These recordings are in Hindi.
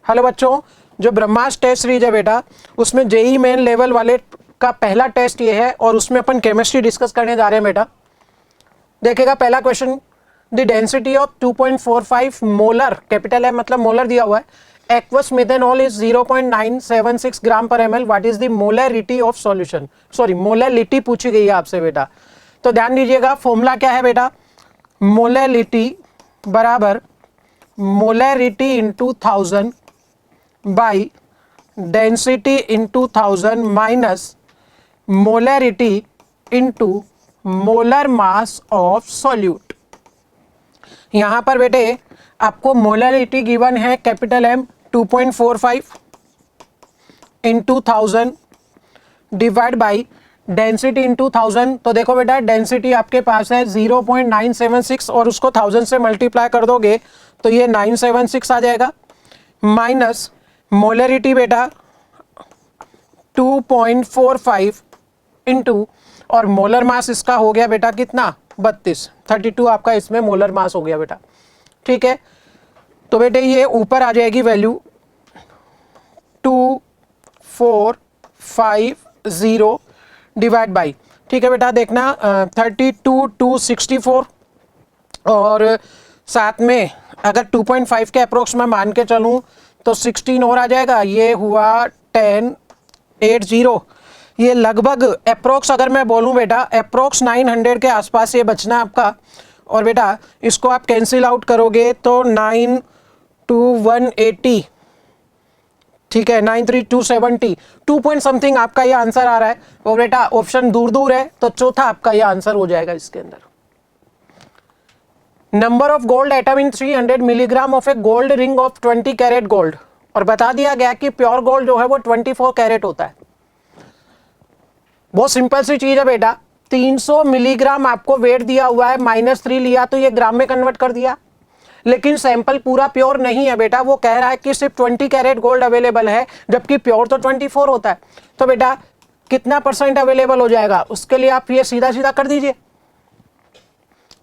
हेलो बच्चों, जो ब्रह्मास्त्र टेस्ट सीरीज है बेटा, उसमें जेई मेन लेवल वाले का पहला टेस्ट ये है और उसमें अपन केमिस्ट्री डिस्कस करने जा रहे हैं बेटा। देखेगा पहला question, the density of 2.45 molar, capital है मतलब मोलर दिया हुआ है, एक्वस मेथेनॉल इज 0.976 ग्राम पर ml, what is the molarity of solution. Sorry, molarity पूछी गई है आपसे बेटा। तो ध्यान दीजिएगा, फॉर्मूला क्या है बेटा, मोलरिटी बराबर molarity into 1000 by density into 1000 minus molarity into molar mass of solute. यहां पर बेटे आपको मोलरिटी गिवन है capital M 2.45 into 1000 divide by density into 1000। तो देखो बेटा, डेंसिटी आपके पास है 0.976 और उसको 1000 से मल्टीप्लाई कर दोगे तो ये 976 आ जाएगा, माइनस मोलरिटी बेटा 2.45 इंटू, और मोलर मास इसका हो गया बेटा कितना, 32 आपका इसमें मोलर मास हो गया बेटा। ठीक है, तो बेटे ये ऊपर आ जाएगी वैल्यू 2450 डिवाइड बाई, ठीक है बेटा, देखना 32,264 और साथ में अगर 2.5 के अप्रोक्स में मान के चलूँ तो 16 और आ जाएगा, ये हुआ 1080। ये लगभग अप्रोक्स अगर मैं बोलूँ बेटा, अप्रोक्स 900 के आसपास ये बचना आपका। और बेटा इसको आप कैंसिल आउट करोगे तो 9 to 180, ठीक है, 93270, 2 पॉइंट समथिंग आपका ये आंसर आ रहा है। और बेटा ऑप्शन दूर दूर है तो चौथा आपका ये आंसर हो जाएगा इसके अंदर। Number of gold atom in 300 milligram of a gold ring of 20 carat gold, और बता दिया गया कि प्योर गोल्ड जो है वो 24 कैरेट होता है। बहुत सिंपल सी चीज है बेटा, 300 मिलीग्राम आपको वेट दिया हुआ है, -3 लिया तो ये ग्राम में कन्वर्ट कर दिया, लेकिन सैंपल पूरा प्योर नहीं है बेटा। वो कह रहा है कि सिर्फ 20 कैरेट गोल्ड अवेलेबल है, जबकि प्योर तो 24 होता है। तो बेटा कितना % अवेलेबल हो जाएगा, उसके लिए आप ये सीधा सीधा कर दीजिए,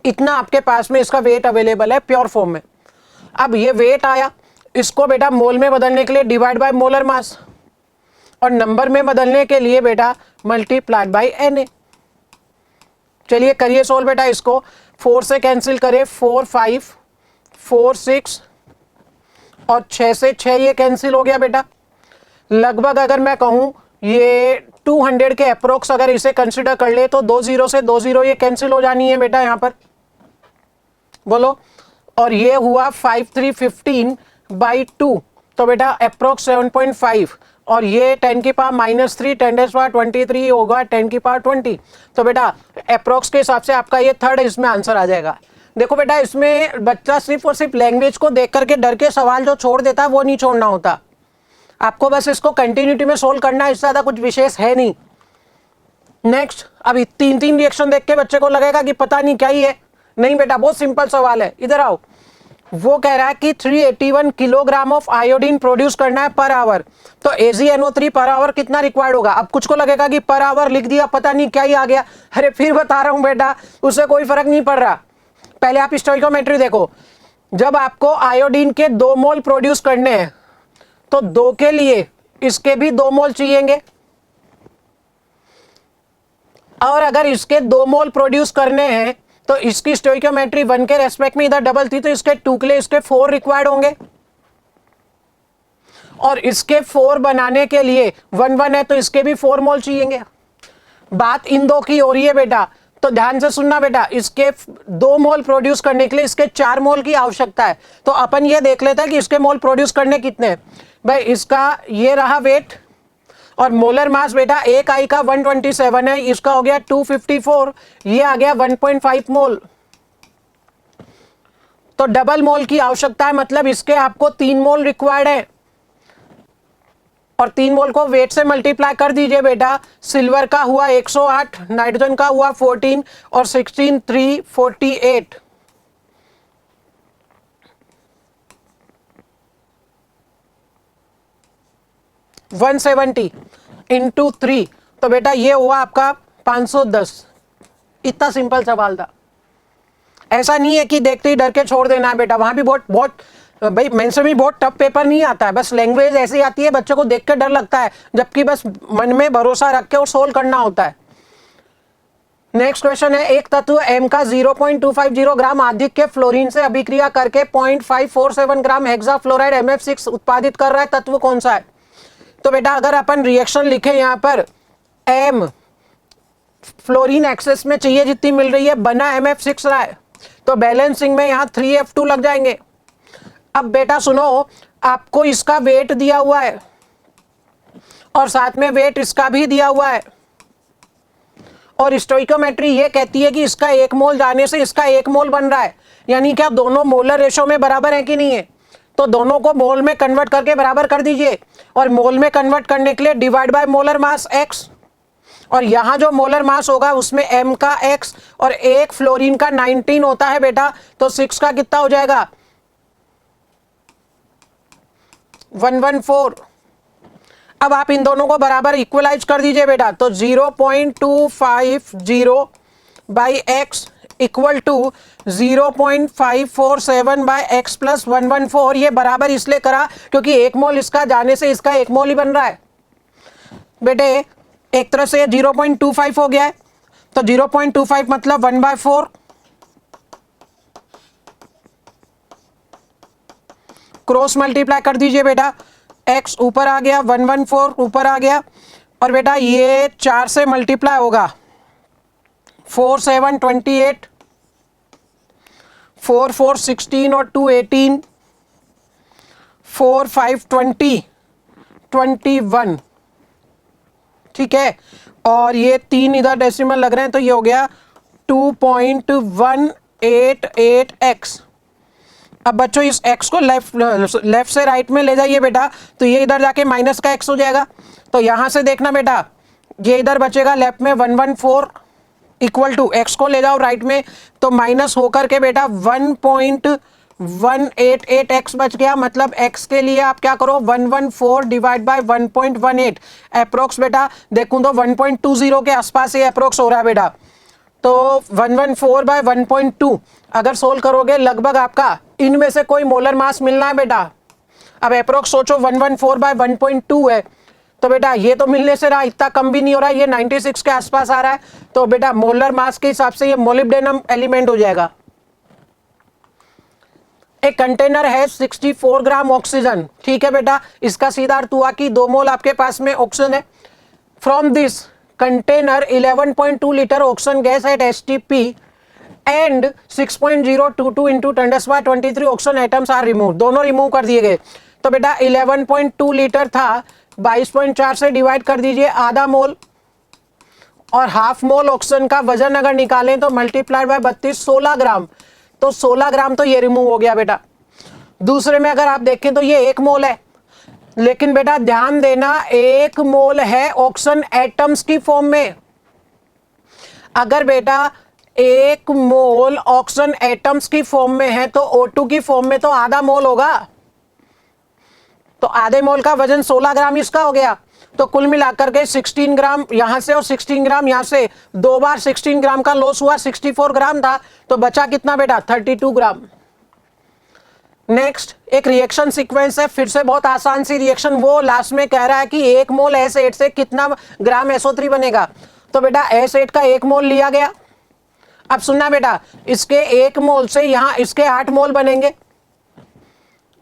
इतना आपके पास में इसका वेट अवेलेबल है प्योर फॉर्म में। अब ये वेट आया, इसको बेटा मोल में बदलने के लिए डिवाइड बाय मोलर मास, और नंबर में बदलने के लिए बेटा मल्टीप्लाइड बाय Na। चलिए करिए सोल्व बेटा, इसको 4 से कैंसिल करें, 4 5 4 6 और 6 से 6 ये कैंसिल हो गया बेटा। लगभग अगर मैं कहूं ये 200 के अप्रोक्स अगर इसे कंसिडर कर ले तो 20 से 20 ये कैंसिल हो जानी है बेटा यहाँ पर, बोलो। और ये हुआ 5315 बाई 2, तो बेटा अप्रोक्स 7.5, और ये 10 की पावर -3 10⁻23 होगा 10 की पावर 20। तो बेटा अप्रोक्स के हिसाब से आपका ये थर्ड इसमें आंसर आ जाएगा। देखो बेटा, इसमें बच्चा सिर्फ और सिर्फ लैंग्वेज को देख करके डर के सवाल जो छोड़ देता है वो नहीं छोड़ना होता, आपको बस इसको कंटिन्यूटी में सोल्व करना है, इससे ज्यादा कुछ विशेष है नहीं। नेक्स्ट, अभी 3 रिएक्शन देख के बच्चे को लगेगा कि पता नहीं क्या ही है, नहीं बेटा बहुत सिंपल सवाल है, इधर आओ। वो कह रहा है कि 381 किलोग्राम ऑफ आयोडीन प्रोड्यूस करना है पर आवर, तो AgNO3 पर आवर कितना रिक्वायर्ड होगा। अब कुछ को लगेगा कि पर आवर लिख दिया, पता नहीं क्या ही आ गया। अरे फिर बता रहा हूं बेटा, उससे कोई फर्क नहीं पड़ रहा। पहले आप स्टोइकोमेट्री देखो, जब आपको आयोडीन के 2 मोल प्रोड्यूस करने हैं तो 2 के लिए इसके भी 2 मोल चाहिएंगे, और अगर इसके 2 मोल प्रोड्यूस करने हैं तो इसकी स्टोइकोमेट्री 1 के रेस्पेक्ट में इधर डबल थी, तो इसके 2 के लिए इसके 4 रिक्वायर्ड होंगे, और इसके 4 बनाने के लिए 1 है तो इसके भी 4 मोल चाहिएंगे। बात इन 2 की हो रही है बेटा, तो ध्यान से सुनना बेटा, इसके 2 मोल प्रोड्यूस करने के लिए इसके 4 मोल की आवश्यकता है। तो अपन ये देख लेते हैं कि इसके मोल प्रोड्यूस करने कितने हैं। भाई इसका ये रहा वेट, और मोलर मास बेटा एक आई का 127 है, इसका हो गया 254, ये आ गया 1.5 मोल, तो डबल मोल की आवश्यकता है, मतलब इसके आपको 3 मोल रिक्वायर्ड है, और 3 मोल को वेट से मल्टीप्लाई कर दीजिए बेटा। सिल्वर का हुआ 108, नाइट्रोजन का हुआ 14 और 16 348, 170 इंटू 3, तो बेटा ये हुआ आपका 510। इतना सिंपल सवाल था, ऐसा नहीं है कि देखते ही डर के छोड़ देना है बेटा, वहां भी बहुत बहुत भाई मेंस में बहुत टफ पेपर नहीं आता है, बस लैंग्वेज ऐसी आती है बच्चों को देख के डर लगता है, जबकि बस मन में भरोसा रख के और सोल्व करना होता है। नेक्स्ट क्वेश्चन है, एक तत्व M का 0.250 ग्राम अधिक के फ्लोरीन से अभिक्रिया करके 0.547 ग्राम हेक्साफ्लोराइड MF6 उत्पादित कर रहा है, तत्व कौन सा है? तो बेटा अगर अपन रिएक्शन लिखे यहाँ पर M फ्लोरीन एक्सेस में चाहिए जितनी मिल रही है, बना MF6 रहा है, तो बैलेंसिंग में यहाँ 3F2 लग जाएंगे। अब बेटा सुनो, आपको इसका वेट दिया हुआ है और साथ में वेट इसका भी दिया हुआ है, और स्टोइकोमेट्री ये कहती है कि इसका 1 मोल जाने से इसका 1 मोल बन रहा है, यानी क्या दोनों मोलर रेशो में बराबर है कि नहीं है? तो दोनों को मोल में कन्वर्ट करके बराबर कर दीजिए, और मोल में कन्वर्ट करने के लिए divide by molar mass x, और यहाँ जो मोलर मास होगा उसमें M का x और एक फ्लोरीन का 19 होता है बेटा, तो 6 का कितना हो जाएगा? 114। अब आप इन दोनों को बराबर इक्वलाइज कर दीजिए बेटा, तो 0.250 by x equal to 0.547 by x plus 114। ये बराबर इसलिए करा क्योंकि 1 मोल इसका जाने से इसका 1 मोल ही बन रहा है बेटे। एक तरह से 0.25 हो गया है, तो 0.25 मतलब 1/4, क्रॉस मल्टीप्लाई कर दीजिए बेटा, x ऊपर आ गया, 114 ऊपर आ गया, और बेटा ये 4 से मल्टीप्लाई होगा, 4 7 28, 4 4 16 और 2 18, 4 5 20 21, ठीक है। और ये 3 इधर डेसिमल लग रहे हैं, तो ये हो गया 2.188x। अब बच्चों इस x को लेफ्ट से राइट में ले जाइए बेटा, तो ये इधर जाके माइनस का x हो जाएगा, तो यहां से देखना बेटा ये इधर बचेगा लेफ्ट में 114 इक्वल टू x को ले जाओ राइट में, तो माइनस होकर के बेटा 1.188x बच गया। मतलब x के लिए आप क्या करो, 114 डिवाइड बाय 1.18 अप्रोक्स बेटा देखूं तो 1.20 के आसपास ये अप्रोक्स हो रहा है बेटा, तो 114 बाय 1.2 अगर सोल्व करोगे लगभग आपका इनमें से कोई मोलर मास मिलना है बेटा। अब अप्रोक्स सोचो 114 बाय 1.2 है, तो बेटा ये तो मिलने से रहा, इतना कम भी नहीं हो रहा है, ये 96 के आसपास आ रहा है, तो बेटा मोलर मास के हिसाब से ये मोलिब्डेनम एलिमेंट हो जाएगा। एक कंटेनर है 64 ग्राम ऑक्सीजन, ठीक है बेटा, इसका सीधा अर्थ हुआ कि 2 मोल आपके पास में ऑक्सीजन है। From this container 11.2 litre oxygen gas at STP and 6.022 into 10⁻23 oxygen atoms are remove, दोनों रिमूव कर दिए गए। तो बेटा 11.2 लीटर था, 22.4 से डिवाइड कर दीजिए, आधा मोल, और हाफ मोल ऑक्सीजन का वजन अगर निकालें तो मल्टीप्लाइड बाय 32 16 ग्राम, तो 16 ग्राम तो ये रिमूव हो गया बेटा। दूसरे में अगर आप देखें तो ये 1 मोल है, लेकिन बेटा ध्यान देना 1 मोल है ऑक्सीजन एटम्स की फॉर्म में। अगर बेटा 1 मोल ऑक्सीजन एटम्स की फॉर्म में है तो O2 की फॉर्म में तो आधा मोल होगा, तो आधे मोल का वजन 16 ग्राम इसका हो गया, तो कुल मिलाकर के 16 ग्राम यहां से और 16 ग्राम यहां से, 2 बार 16 ग्राम का लॉस हुआ, 64 ग्राम था, तो बचा कितना बेटा 32 ग्राम। नेक्स्ट एक रिएक्शन सीक्वेंस है, फिर से बहुत आसान सी रिएक्शन, वो लास्ट में कह रहा है कि 1 मोल S8 से कितना ग्राम SO3 बनेगा। तो बेटा S8 का 1 मोल लिया गया, अब सुनना बेटा इसके 1 मोल से यहाँ इसके 8 मोल बनेंगे।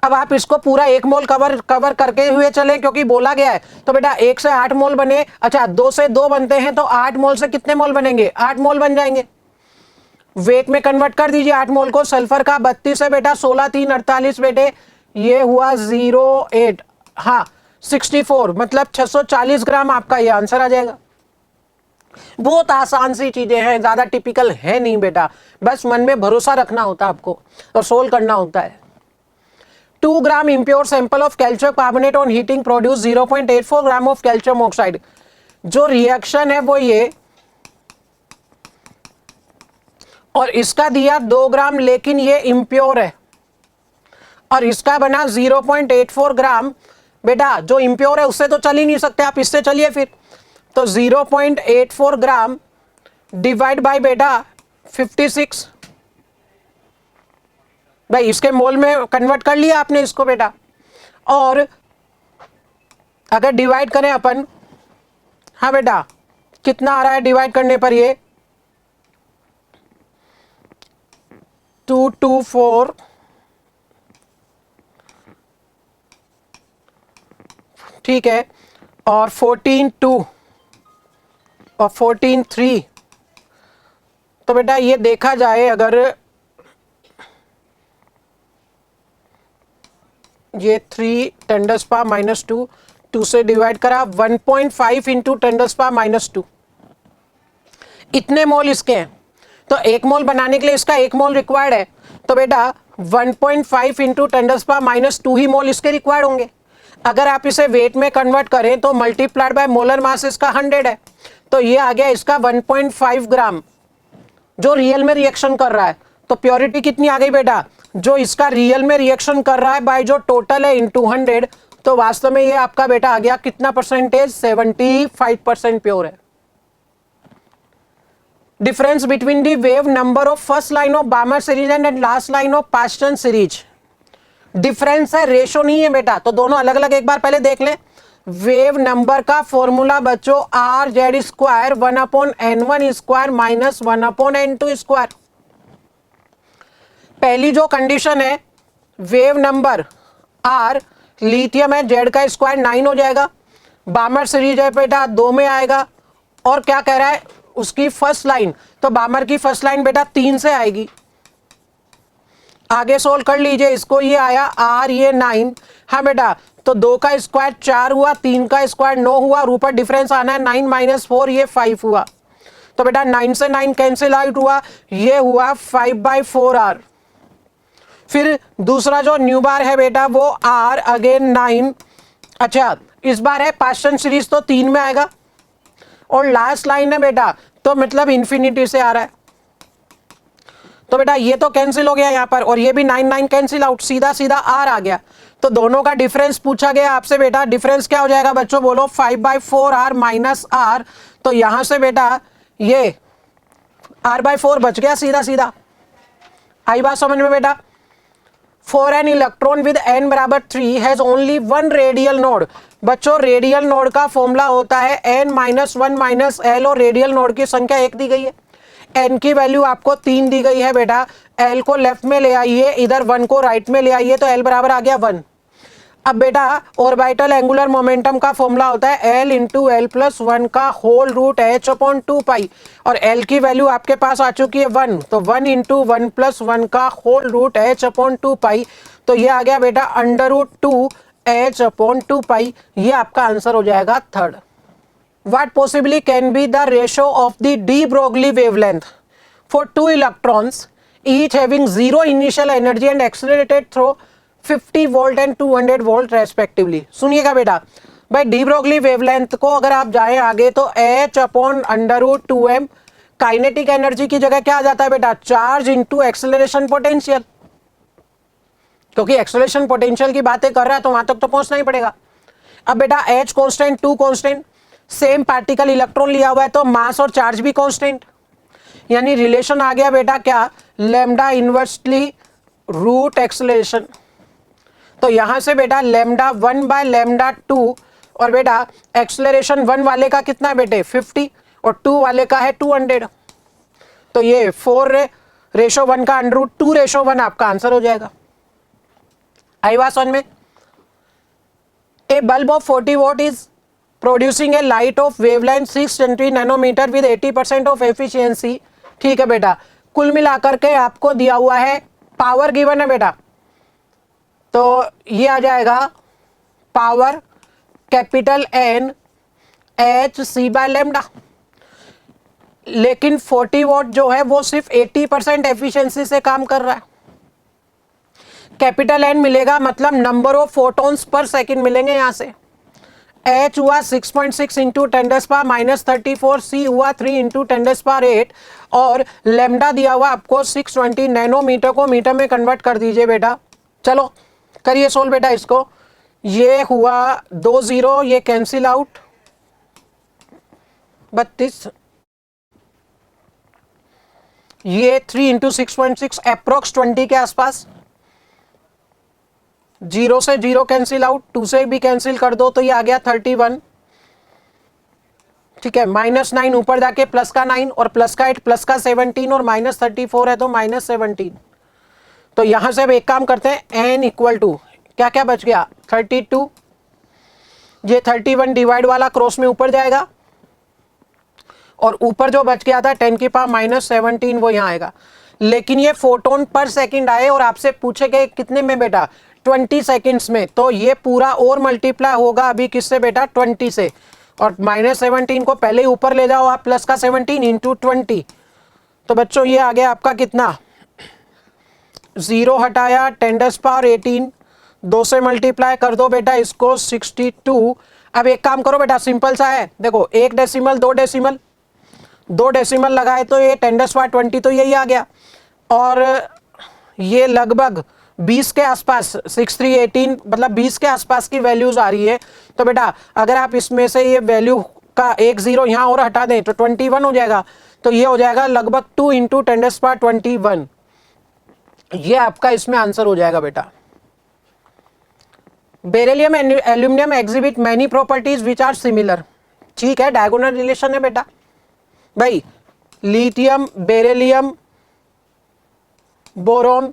अब आप इसको पूरा 1 मोल कवर करके हुए चले क्योंकि बोला गया है, तो बेटा 1 से 8 मोल बने, अच्छा 2 से 2 बनते हैं, तो 8 मोल से कितने मोल बनेंगे, 8 मोल बन जाएंगे। वेट में कन्वर्ट कर दीजिए 8 मोल को, सल्फर का 32 है बेटा, 16 3 48 बेटे, ये हुआ 08, हाँ 64, मतलब 640 ग्राम आपका ये आंसर आ जाएगा। बहुत आसान सी चीजें हैं, ज्यादा टिपिकल है नहीं बेटा, बस मन में भरोसा रखना होता है आपको और सोल्व करना होता है। 2 ग्राम impure sample of calcium carbonate on heating produce 0.84 gram of calcium oxide। जो रिएक्शन है वो ये, और इसका दिया 2 ग्राम, लेकिन ये इम्प्योर है, और इसका बना 0.84 ग्राम। बेटा जो इम्प्योर है उससे तो चल ही नहीं सकते आप, इससे चलिए फिर, तो 0.84 ग्राम डिवाइड बाय बेटा 56, भाई इसके मोल में कन्वर्ट कर लिया आपने इसको बेटा, और अगर डिवाइड करें अपन, हाँ बेटा कितना आ रहा है डिवाइड करने पर, ये 224 ठीक है, और 14 2 और 14 3, तो बेटा ये देखा जाए अगर ये 3 × 10⁻², 2 से डिवाइड करा, 1.5 × 10⁻², इतने मोल इसके हैं। तो 1 मोल बनाने के लिए इसका 1 मोल रिक्वायर्ड है, तो बेटा 1.5 × 10⁻² ही मोल इसके रिक्वायर्ड होंगे। अगर आप इसे वेट में कन्वर्ट करें तो मल्टीप्लाइड बाय मोलर मास इसका 100 है, तो ये आ गया इसका 1.5 ग्राम जो रियल में रिएक्शन कर रहा है। तो प्योरिटी कितनी आ गई बेटा, जो इसका रियल में रिएक्शन कर रहा है बाय जो टोटल है इनटू 100, तो वास्तव में ये आपका बेटा आ गया कितना परसेंटेज, 75% प्योर है। Difference between the wave number of first line of Barmer series and last line of Paschen series, difference है, रेशो नहीं है बेटा। तो दोनों अलग अलग एक बार पहले देख लें। वेव नंबर का फॉर्मूला बच्चों R(Z²) 1/N1² माइनस 1/N2²। पहली जो कंडीशन है, वेव नंबर R, लिथियम है, Z का स्क्वायर 9 हो जाएगा, बार्मर सीरीज है बेटा 2 में आएगा, और क्या कह रहा है उसकी फर्स्ट लाइन, तो बार्मर की फर्स्ट लाइन बेटा 3 से आएगी। आगे सोल्व कर लीजिए इसको, ये आया R, ये 9, हाँ बेटा, तो 2 का स्क्वायर 4 हुआ, 3 का स्क्वायर 9 हुआ, और ऊपर डिफरेंस आना है 9 - 4, ये 5 हुआ। तो बेटा 9 से 9 कैंसिल आउट हुआ, ये हुआ 5/4R। फिर दूसरा जो न्यू बार है बेटा वो R अगेन 9, अच्छा इस बार है पास्टन सीरीज तो 3 में आएगा, और लास्ट लाइन है बेटा तो मतलब इंफिनिटी से आ रहा है, तो बेटा ये तो कैंसिल हो गया यहाँ पर, और ये भी 9 कैंसिल आउट, सीधा सीधा R आ गया। तो दोनों का डिफरेंस पूछा गया आपसे बेटा, डिफरेंस क्या हो जाएगा बच्चों बोलो, 5/4R माइनस R, तो यहां से बेटा ये R/4 बच गया सीधा सीधा। आई बात समझ में बेटा। For an electron with n बराबर 3 has only one radial node, बच्चों रेडियल नोड का फॉर्मूला होता है n-1 - l, और रेडियल नोड की संख्या 1 दी गई है, n की वैल्यू आपको 3 दी गई है बेटा, l को लेफ्ट में ले आइए, इधर 1 को राइट में ले आइए, तो l बराबर आ गया 1। अब बेटा ऑर्बिटल एंगुलर मोमेंटम का फॉर्मूला होता है L × L + 1 का होल रूट h/2π, और L की वैल्यू आपके पास आ चुकी है 1, तो 1 × 1 + 1 का होल रूट h/2π, तो ये आ गया बेटा √2 h/2π, ये आपका आंसर हो जाएगा third. What possibly can be the ratio of the de Broglie wavelength for 2 electrons each having 0 initial energy and accelerated through 50 volt and 200 volt respectively. सुनिएगा बेटा, भाई डी ब्रोगली वेवलेंथ को अगर आप जाएं आगे तो h/√2m, काइनेटिक एनर्जी की जगह क्या आ जाता है बेटा, चार्ज इनटू एक्सेलरेशन पोटेंशियल, क्योंकि एक्सेलरेशन पोटेंशियल की बातें कर रहा है तो वहां तक तो पहुंचना ही पड़ेगा। अब बेटा h constant, 2 constant, same particle electron लिया हुआ है तो मास और चार्ज भी कांस्टेंट, यानी रिलेशन आ गया बेटा क्या, लैम्डा इनवर्सली रूट एक्सेलरेशन। तो यहां से बेटा λ1/λ2, और बेटा एक्सेलरेशन 1 वाले का कितना है बेटे 50, और 2 वाले का है 200, तो ये 4:1 का √2:1 आपका आंसर हो जाएगा। आई बात समझ में। A bulb of 40 watt is producing a light of wavelength 620 nanometre with 80% of efficiency. ठीक है बेटा, कुल मिलाकर के आपको दिया हुआ है, पावर गिवन है बेटा, तो ये आ जाएगा पावर कैपिटल N hc/λ, लेकिन 40 वॉट जो है वो सिर्फ 80% एफिशिएंसी से काम कर रहा है। कैपिटल N मिलेगा मतलब number of photons per second मिलेंगे यहां से, H हुआ 6.6 × 10⁻34, C हुआ 3 × 10⁸, और लैम्डा दिया हुआ आपको 620 नैनोमीटर को मीटर में कन्वर्ट कर दीजिए बेटा। चलो करिए सोल्व बेटा इसको, ये हुआ 2 0, ये कैंसिल आउट 32, ये 3 × 6.6 अप्रोक्स 20 के आसपास, 0 से 0 कैंसिल आउट, 2 से भी कैंसिल कर दो तो ये आ गया 31, ठीक है। -9 ऊपर जाके प्लस का 9 और प्लस का 8 प्लस का 17 और -34 है तो -17। तो यहां से अब एक काम करते हैं, n इक्वल टू क्या क्या बच गया 32, ये 31 डिवाइड वाला क्रॉस में ऊपर जाएगा और ऊपर जो बच गया था 10 की पावर -17 वो यहाँ आएगा। लेकिन ये फोटोन पर सेकंड आए और आपसे पूछे गए कितने में बेटा 20 सेकंड्स में, तो ये पूरा और मल्टीप्लाई होगा अभी किससे बेटा 20 से, और -17 को पहले ही ऊपर ले जाओ आप, प्लस का 17 इंटू 20, तो बच्चों ये आ गया आपका कितना 0 हटाया 10⁻18, 2 से मल्टीप्लाई कर दो बेटा इसको 62। अब एक काम करो बेटा सिंपल सा है, देखो एक डेसिमल दो डेसिमल लगाए तो ये 10⁻20 तो यही आ गया, और ये लगभग 20 के आसपास 6318 मतलब 20 के आसपास की वैल्यूज आ रही है। तो बेटा अगर आप इसमें से ये वैल्यू का एक 0 यहाँ और हटा दें तो 21 हो जाएगा, तो ये हो जाएगा लगभग 2 इंटू 10⁻21, ये आपका इसमें आंसर हो जाएगा बेटा। Beryllium and aluminium exhibit many properties which are similar, ठीक है, डायगोनल रिलेशन है बेटा भाई, लिथियम बेरिलियम बोरॉन,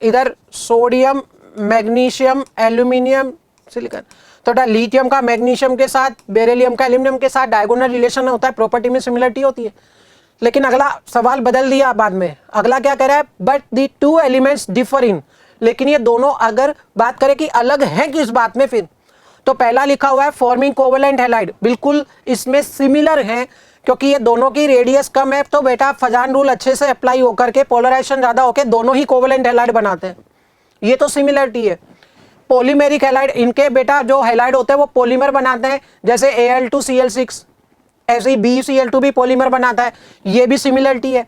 इधर सोडियम मैग्नीशियम एल्यूमिनियम सिलिकॉन, तो लिथियम का मैग्नीशियम के साथ बेरिलियम का एल्यूमिनियम के साथ डायगोनल रिलेशन होता है, प्रॉपर्टी में सिमिलरिटी होती है। लेकिन अगला सवाल बदल दिया बाद में, अगला क्या कह रहा है, but the two elements differ in, लेकिन ये दोनों अगर बात करें कि अलग हैं किस बात में, फिर तो पहला लिखा हुआ है फॉर्मिंग कोवेलेंट हैलाइड, बिल्कुल इसमें सिमिलर हैं क्योंकि ये दोनों की रेडियस कम है, तो बेटा फजान रूल अच्छे से अप्लाई होकर के पोलराइजेशन ज्यादा होकर दोनों ही कोवेलेंट हैलाइड बनाते हैं, ये तो सिमिलरिटी है। पॉलीमेरिक हैलाइड, इनके बेटा जो हैलाइड होते हैं वो पॉलीमर बनाते हैं, जैसे Al2Cl6 ऐसे ही BeCl2 भी पॉलीमर बनाता है, ये भी सिमिलरिटी है।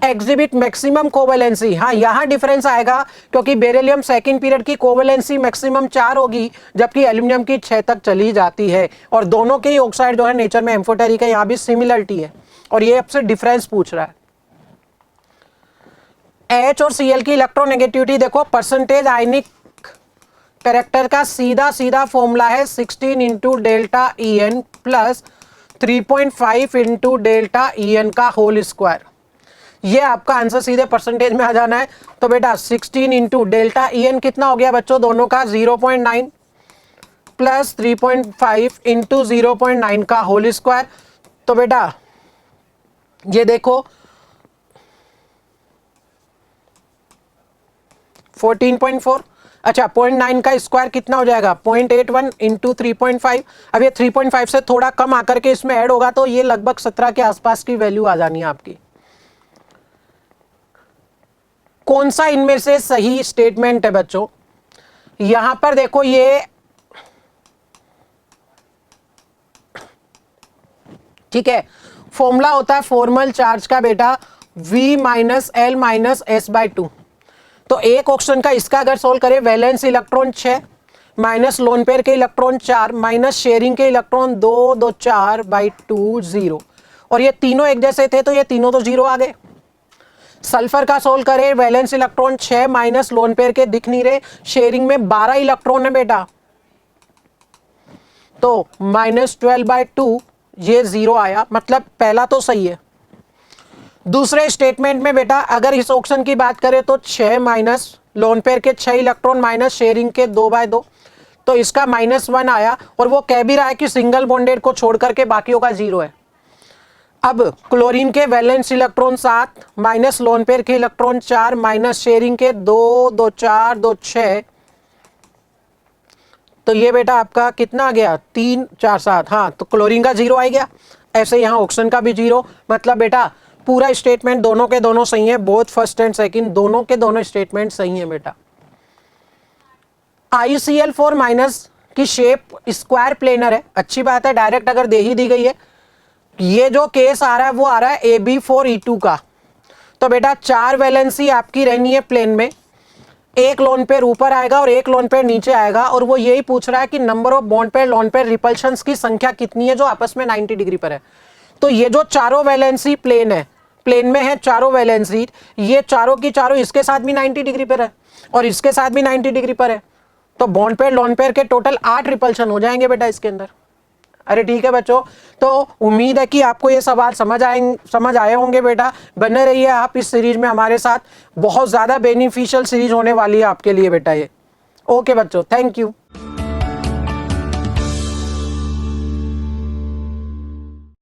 एग्जिबिट मैक्सिमम कोवेलेंसी, हाँ यहाँ डिफरेंस आएगा क्योंकि बेरिलियम सेकंड पीरियड की कोवेलेंसी मैक्सिमम 4 होगी जबकि एल्यूमिनियम की 6 तक चली जाती है, और दोनों के ही ऑक्साइड जो है नेचर में एम्फोटेरिक है, यहाँ भी सिमिलरिटी है, और ये आपसे डिफरेंस पूछ रहा है। H और Cl की इलेक्ट्रोनेगेटिविटी देखो, परसेंटेज आयनिक कैरेक्टर का सीधा सीधा फॉर्मूला है 16 into delta En plus 3.5 into delta En का होल स्क्वायर, ये आपका आंसर सीधे परसेंटेज में आ जाना है। तो बेटा 16 इंटू डेल्टा En कितना हो गया बच्चों, दोनों का 0.9 प्लस 3.5 इंटू 0.9 का होल स्क्वायर, तो बेटा ये देखो 14.4, अच्छा 0.9 का स्क्वायर कितना हो जाएगा 0.81 इंटू 3.5, अब ये 3.5 से थोड़ा कम आकर के इसमें ऐड होगा तो ये लगभग 17 के आसपास की वैल्यू आ जानी है आपकी। कौन सा इनमें से सही स्टेटमेंट है बच्चों, यहां पर देखो ये ठीक है, फॉर्मूला होता है फॉर्मल चार्ज का बेटा V minus L minus S/2, तो एक ऑप्शन का इसका अगर सोल्व करें, valence electron 6 minus lone pair के इलेक्ट्रॉन 4 माइनस शेयरिंग के इलेक्ट्रॉन 2 2 4/2 0, और ये तीनों एक जैसे थे तो ये तीनों तो 0 आ गए। सल्फर का सोल्व करें, valence electron 6 minus lone pair के दिख नहीं रहे, शेयरिंग में 12 इलेक्ट्रॉन है बेटा, तो -12/2 ये 0 आया, मतलब पहला तो सही है। दूसरे स्टेटमेंट में बेटा अगर इस ऑप्शन की बात करें तो 6 माइनस लोन पेयर के 6 इलेक्ट्रॉन माइनस शेयरिंग के 2/2, तो इसका -1 आया, और वो कह भी रहा है कि सिंगल बॉन्डेड को छोड़ करके बाकियों का 0 है। अब क्लोरीन के valence electron 7 minus lone pair के इलेक्ट्रॉन 4 माइनस शेयरिंग के 2 2 4 2 6, तो ये बेटा आपका कितना आ गया 3 4 7, हाँ तो क्लोरीन का 0 आ गया, ऐसे यहाँ ऑक्सीजन का भी 0, मतलब बेटा पूरा स्टेटमेंट दोनों के दोनों सही है, बोथ फर्स्ट एंड सेकंड दोनों के दोनों स्टेटमेंट सही है बेटा। ICl4 माइनस की शेप स्क्वायर प्लेनर है, अच्छी बात है, डायरेक्ट अगर दे ही दी गई है। ये जो केस आ रहा है वो आ रहा है AB4E2 का, तो बेटा 4 वैलेंसी आपकी रहनी है प्लेन में, एक लोन पेयर ऊपर आएगा और एक लोन पेयर नीचे आएगा, और वो यही पूछ रहा है कि number of bond pair lone pair repulsions की संख्या कितनी है जो आपस में 90 डिग्री पर है। तो ये जो चारों वैलेंसी प्लेन है, प्लेन में है चारों वैलेंसी, ये चारों की चारों इसके साथ भी 90 डिग्री पर है, और इसके साथ भी 90 डिग्री पर है, तो बॉन्ड पेयर लोन पेयर के टोटल 8 रिपल्शन हो जाएंगे बेटा इसके अंदर। अरे ठीक है बच्चों, तो उम्मीद है कि आपको ये सवाल समझ आए होंगे बेटा। बने रहिए आप इस सीरीज में हमारे साथ, बहुत ज़्यादा बेनिफिशियल सीरीज होने वाली है आपके लिए बेटा ये। ओके बच्चों, थैंक यू।